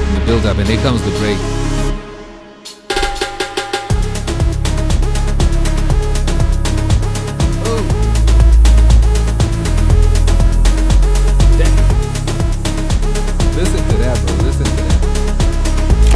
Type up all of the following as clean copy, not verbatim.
and the build up, and here comes the break.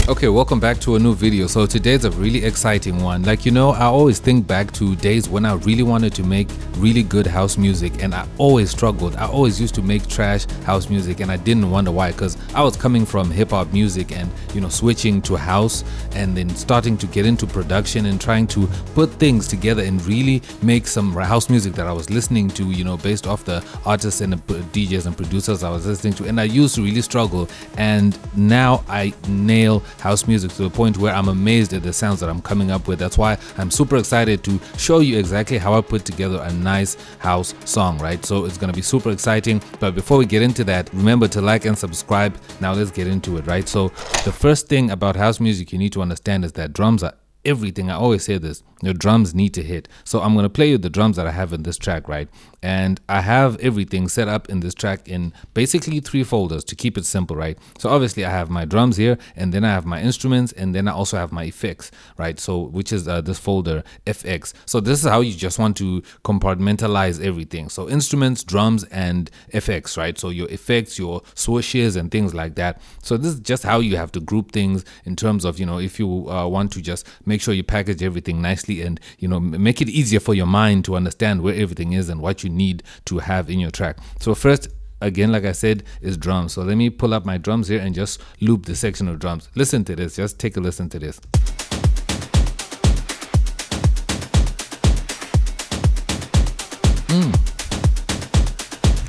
Okay, welcome back to a new video. So today's a really exciting one. Like, you know, I always think back to days when I really wanted to make really good house music, and I always struggled. I always used to make trash house music, and I didn't wonder why, because I was coming from hip-hop music and, you know, switching to house and then starting to get into production and trying to put things together and really make some house music that I was listening to, you know, based off the artists and the DJs and producers I was listening to. And I used to really struggle, and now I nail house music to the point where I'm amazed at the sounds that I'm coming up with. That's why I'm super excited to show you exactly how I put together a nice house song, right? So it's going to be super exciting. But before we get into that, remember to like and subscribe. Now let's get into it, right? So the first thing about house music you need to understand is that drums are everything. I always say this, your drums need to hit. So I'm going to play you the drums that I have in this track, right? And I have everything set up in this track in basically 3 folders to keep it simple, right? So obviously I have my drums here, and then I have my instruments, and then I also have my effects, right? So which is this folder, FX. So this is how you just want to compartmentalize everything. So instruments, drums, and FX, right? So your effects, your swooshes, and things like that. So this is just how you have to group things in terms of, you know, if you want to just make sure you package everything nicely and, you know, make it easier for your mind to understand where everything is and what you need to have in your track. So first, again, like I said, is drums. So let me pull up my drums here and just loop the section of drums. Listen to this. Just take a listen to this.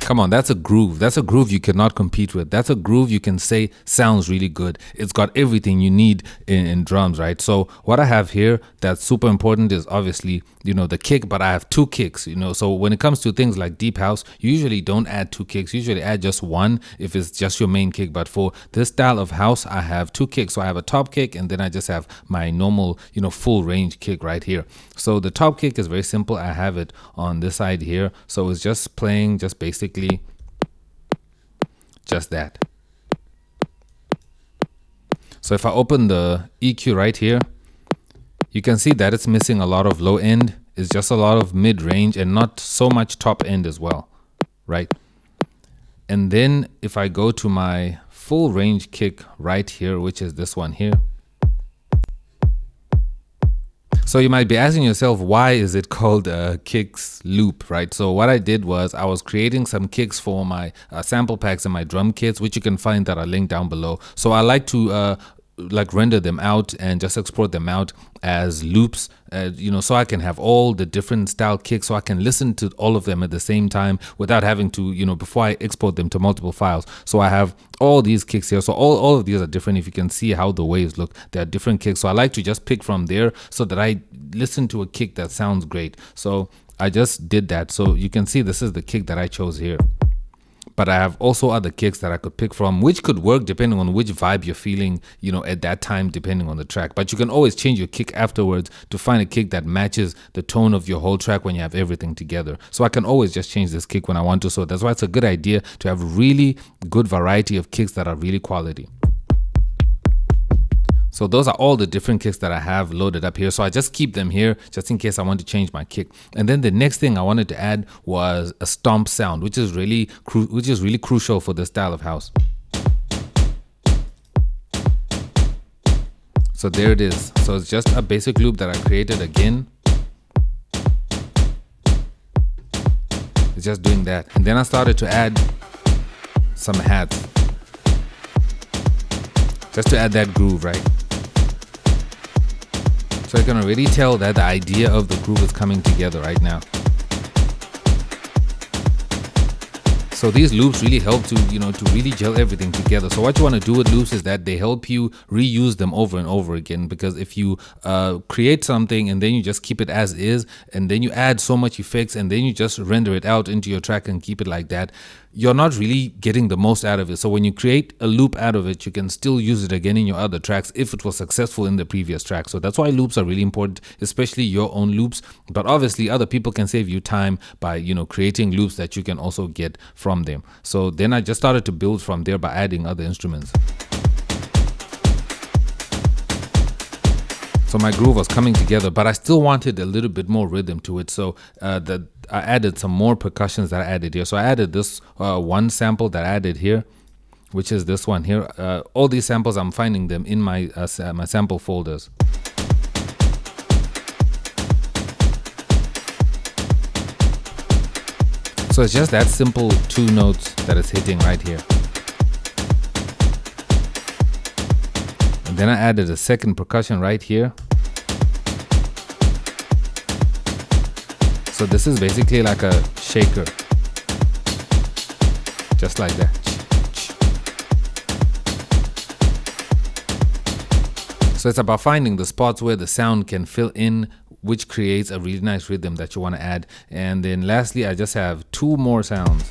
Come on, that's a groove. That's a groove you cannot compete with. That's a groove you can say sounds really good. It's got everything you need in drums, right? So what I have here that's super important is obviously, you know, the kick, but I have 2 kicks, you know. So when it comes to things like deep house, you usually don't add 2 kicks. You usually add just 1 if it's just your main kick. But for this style of house, I have 2 kicks. So I have a top kick, and then I just have my normal, you know, full range kick right here. So the top kick is very simple. I have it on this side here. So it's just playing just basically just that. So if I open the EQ right here, you can see that it's missing a lot of low end. It's just a lot of mid range and not so much top end as well, right? And then if I go to my full range kick right here, which is this one here. So you might be asking yourself, why is it called a kicks loop, right? So what I did was I was creating some kicks for my sample packs and my drum kits, which you can find that are linked down below. So I like to like render them out and just export them out as loops, you know, so I can have all the different style kicks, so I can listen to all of them at the same time without having to, you know, before I export them to multiple files. So I have all these kicks here. So all of these are different. If you can see how the waves look, there are different kicks. So I like to just pick from there so that I listen to a kick that sounds great. So I just did that. So you can see this is the kick that I chose here. But I have also other kicks that I could pick from, which could work depending on which vibe you're feeling, you know, at that time, depending on the track. But you can always change your kick afterwards to find a kick that matches the tone of your whole track when you have everything together. So I can always just change this kick when I want to. So that's why it's a good idea to have really good variety of kicks that are really quality. So those are all the different kicks that I have loaded up here. So I just keep them here just in case I want to change my kick. And then the next thing I wanted to add was a stomp sound, which is really crucial for this style of house. So there it is. So it's just a basic loop that I created again. It's just doing that. And then I started to add some hats, just to add that groove, right? So you can already tell that the idea of the groove is coming together right now. So these loops really help to, you know, to really gel everything together. So what you want to do with loops is that they help you reuse them over and over again. Because if you create something and then you just keep it as is, and then you add so much effects and then you just render it out into your track and keep it like that, you're not really getting the most out of it. So when you create a loop out of it, you can still use it again in your other tracks if it was successful in the previous track. So that's why loops are really important, especially your own loops. But obviously other people can save you time by, you know, creating loops that you can also get from them. So then I just started to build from there by adding other instruments. So my groove was coming together, but I still wanted a little bit more rhythm to it. So I added some more percussions that I added here. So I added this one sample that I added here, which is this one here. All these samples, I'm finding them in my my sample folders. So it's just that simple 2 notes that it's hitting right here. And then I added a second percussion right here. So this is basically like a shaker. Just like that. So it's about finding the spots where the sound can fill in, which creates a really nice rhythm that you want to add. And then lastly, I just have 2 more sounds.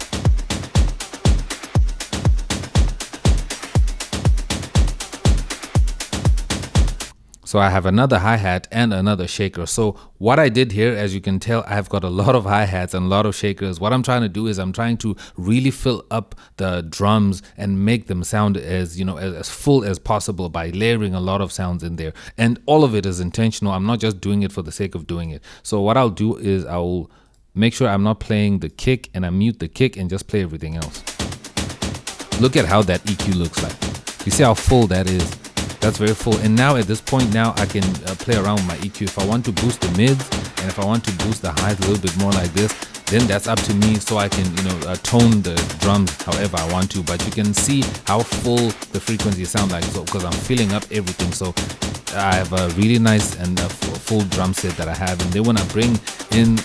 So I have another hi-hat and another shaker. So what I did here, as you can tell, I've got a lot of hi-hats and a lot of shakers. What I'm trying to do is I'm trying to really fill up the drums and make them sound as, you know, as full as possible by layering a lot of sounds in there. And all of it is intentional. I'm not just doing it for the sake of doing it. So what I'll do is I'll make sure I'm not playing the kick, and I mute the kick and just play everything else. Look at how that EQ looks like. You see how full that is? That's very full. And now at this point, now I can play around with my EQ. If I want to boost the mids and if I want to boost the highs a little bit more like this, then that's up to me. So I can, you know, tone the drums however I want to. But you can see how full the frequencies sound like, so because I'm filling up everything. So I have a really nice and full drum set that I have. And then when I bring in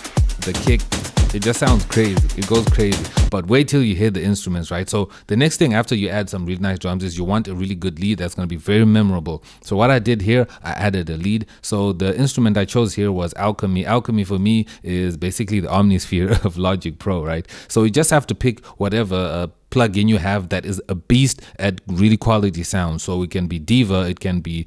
the kick, it just sounds crazy. It goes crazy. But wait till you hear the instruments, right? So the next thing after you add some really nice drums is you want a really good lead that's going to be very memorable. So what I did here, I added a lead. So the instrument I chose here was Alchemy. Alchemy for me is basically the Omnisphere of Logic Pro, right? So you just have to pick whatever plugin you have that is a beast at really quality sound. So it can be Diva, it can be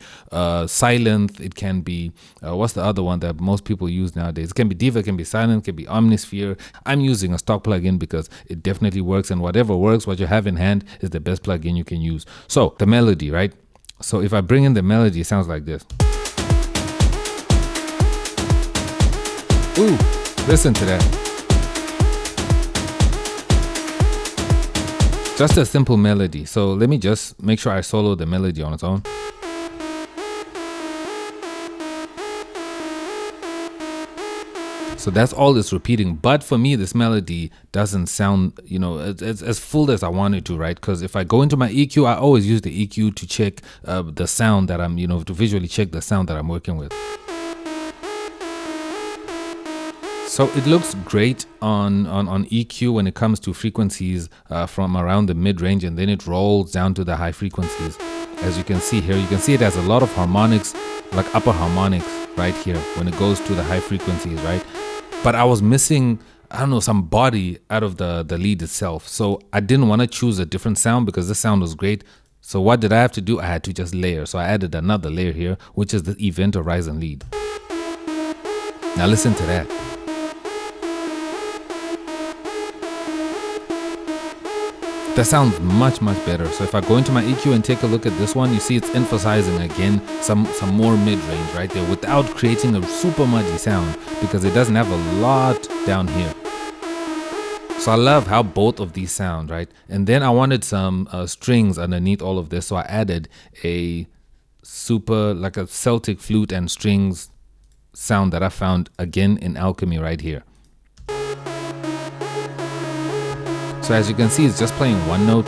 Silent, it can be what's the other one that most people use nowadays? It can be Diva, it can be Silent, it can be Omnisphere. I'm using a stock plugin because it definitely works, and whatever works, what you have in hand is the best plugin you can use. So the melody, right? So if I bring in the melody, it sounds like this. Ooh, listen to that. Just a simple melody. So let me just make sure I solo the melody on its own. So that's all it's repeating. But for me, this melody doesn't sound, you know, it's as full as I want it to, right? Because if I go into my EQ, I always use the EQ to check the sound that I'm, you know, to visually check the sound that I'm working with. So it looks great on EQ when it comes to frequencies from around the mid-range, and then it rolls down to the high frequencies. As you can see here, you can see it has a lot of harmonics, like upper harmonics right here when it goes to the high frequencies, right? But I was missing, I don't know, some body out of the lead itself. So I didn't want to choose a different sound because this sound was great. So what did I have to do? I had to just layer. So I added another layer here, which is the Event Horizon lead. Now listen to that. That sounds much better. So if I go into my EQ and take a look at this one, you see it's emphasizing again some more mid-range right there without creating a super muddy sound because it doesn't have a lot down here. So I love how both of these sound, right? And then I wanted some strings underneath all of this, so I added a super, like a Celtic flute and strings sound that I found again in Alchemy right here. So as you can see, it's just playing one note,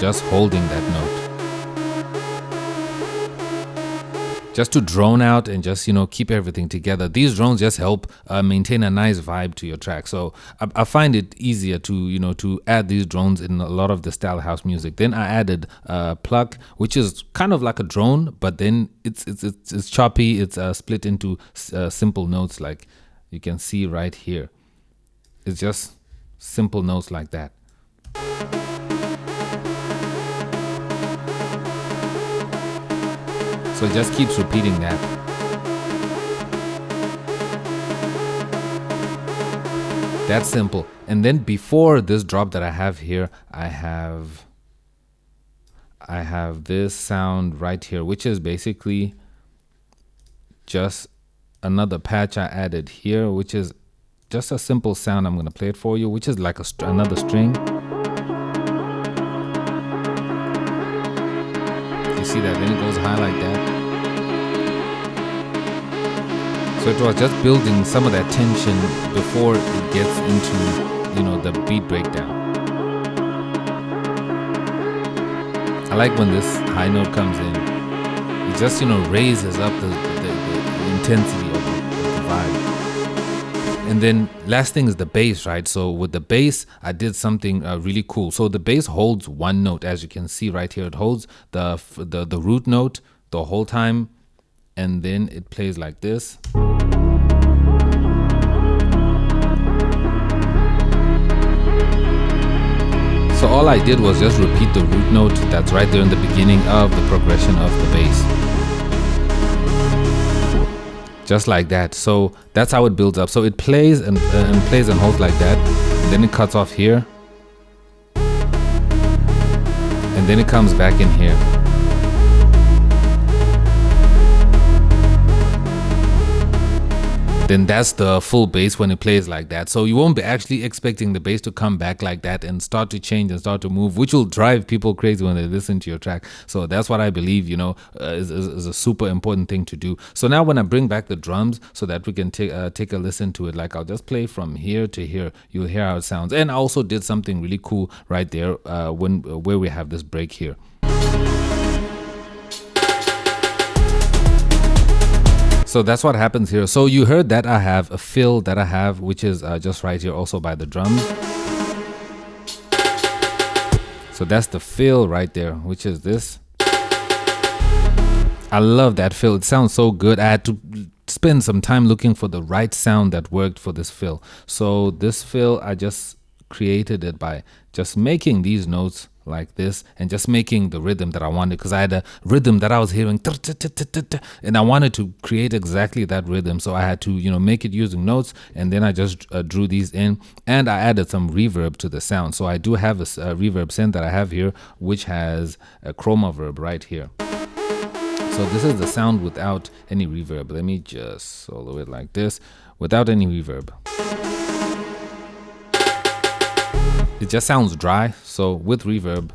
just holding that note. Just to drone out and just, you know, keep everything together. These drones just help maintain a nice vibe to your track. So I find it easier to, you know, to add these drones in a lot of the style house music. Then I added Pluck, which is kind of like a drone, but then it's choppy. It's split into simple notes, like you can see right here. It's just simple notes like that. So it just keeps repeating that. That's simple. And then before this drop that I have here, I have this sound right here, which is basically just another patch I added here, which is just a simple sound. I'm going to play it for you, which is like another string. You see that? Then it goes high like that. So it was just building some of that tension before it gets into, you know, the beat breakdown. I like when this high note comes in. It just, you know, raises up the intensity of the vibe. And then last thing is the bass, right? So with the bass, I did something really cool. So the bass holds one note, as you can see right here. It holds the root note the whole time, and then it plays like this. So all I did was just repeat the root note that's right there in the beginning of the progression of the bass. Just like that. So that's how it builds up. So it plays and plays and holds like that. And then it cuts off here. And then it comes back in here. Then that's the full bass when it plays like that. So you won't be actually expecting the bass to come back like that and start to change and start to move, which will drive people crazy when they listen to your track. So that's what I believe, you know, is a super important thing to do. So now when I bring back the drums so that we can take a listen to it, like I'll just play from here to here, you'll hear how it sounds. And I also did something really cool right there where we have this break here. So that's what happens here. So you heard that I have a fill that I have, which is just right here also by the drums. So that's the fill right there, which is this. I love that fill. It sounds so good. I had to spend some time looking for the right sound that worked for this fill. So this fill, I just created it by just making these notes like this and just making the rhythm that I wanted, because I had a rhythm that I was hearing and I wanted to create exactly that rhythm. So I had to, you know, make it using notes, and then I just drew these in, and I added some reverb to the sound. So I do have a reverb synth that I have here, which has a chroma verb right here. So this is the sound without any reverb. Let me just solo it like this without any reverb. It just sounds dry. So with reverb,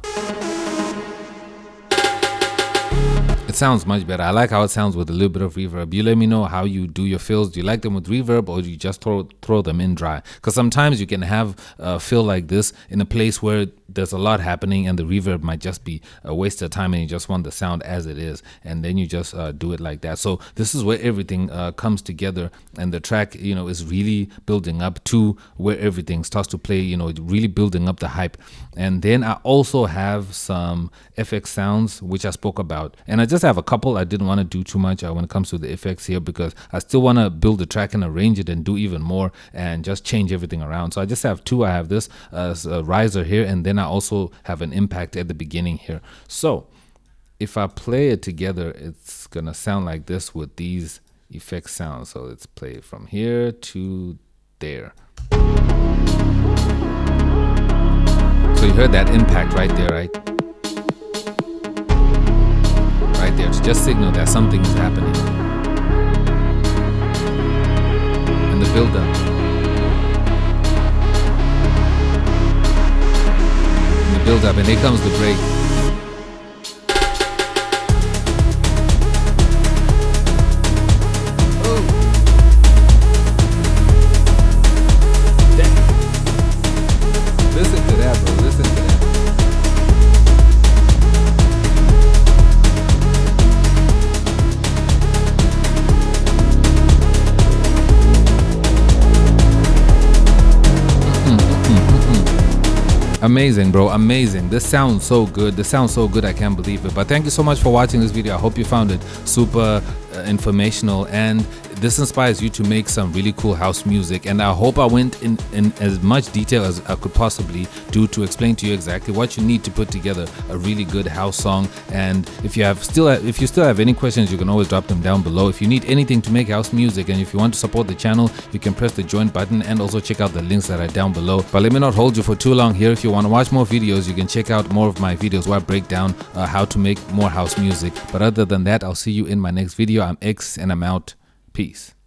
it sounds much better. I like how it sounds with a little bit of reverb. You let me know how you do your fills. Do you like them with reverb, or do you just throw them in dry? Because sometimes you can have a fill like this in a place where there's a lot happening and the reverb might just be a waste of time and you just want the sound as it is, and then you just do it like that. So this is where everything comes together, and the track, you know, is really building up to where everything starts to play, you know, really building up the hype. And then I also have some FX sounds, which I spoke about, and I just have a couple. I didn't want to do too much when it comes to the effects here, because I still want to build the track and arrange it and do even more and just change everything around. So I just have two. I have this riser here, and then I also have an impact at the beginning here. So if I play it together, it's gonna sound like this with these effect sounds. So let's play it from here to there. So you heard that impact right there, right? Right there, to just signal that something is happening. And the build up. Build up, and here comes the break. Oh. Damn. Listen to that, bro. Listen to that. Amazing, bro, amazing. This sounds so good. This sounds so good, I can't believe it. But thank you so much for watching this video. I hope you found it super informational, and this inspires you to make some really cool house music. And I hope I went in as much detail as I could possibly do to explain to you exactly what you need to put together a really good house song. And if you still have any questions, you can always drop them down below. If you need anything to make house music, and if you want to support the channel, you can press the join button and also check out the links that are down below. But let me not hold you for too long here. If you want to watch more videos, you can check out more of my videos where I break down how to make more house music. But other than that, I'll see you in my next video. I'm X, and I'm out. Peace.